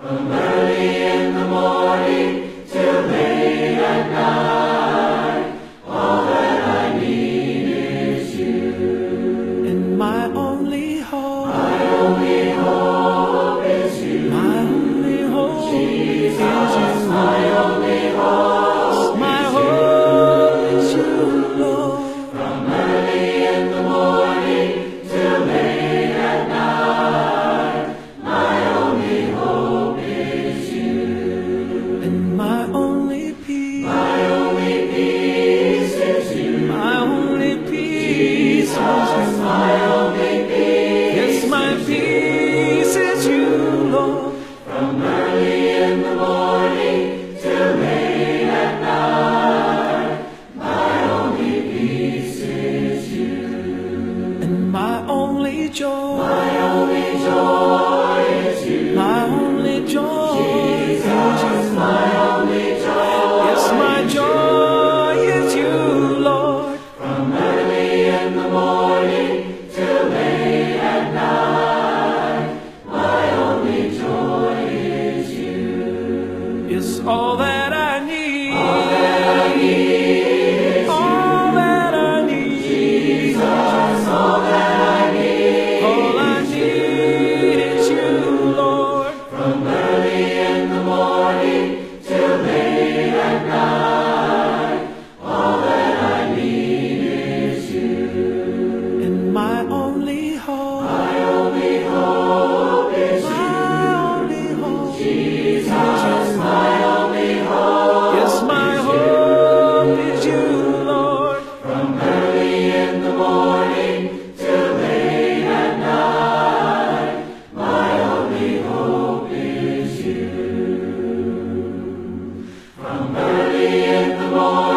From early in the morning till late at night, all that I need is you. And my only hope is you. My only hope Jesus, is you. my only hope My hope is you, Lord. From early in the morning till late at night, my only hope is you. And my only peace, My only peace is you. my only peace is you. My only peace. Yes, my peace is you, Lord. From early in the morning till late at night, my only peace is you. And my only joy, My only joy is you. my only joy is you. My only joy. Yes, my joy is you, Lord. From early in the morning till late at night, my only joy is you. It's all that I need. All that I need. All that I need. Jesus, all that I need. All I need is you, Lord. From early in the morning till late at night, all that I need is you. And my only hope, My only hope is you. my only hope, Jesus, my only hope. yes, my hope is you, Lord. From early in the morning till late at night, my only hope is you. From early in the morning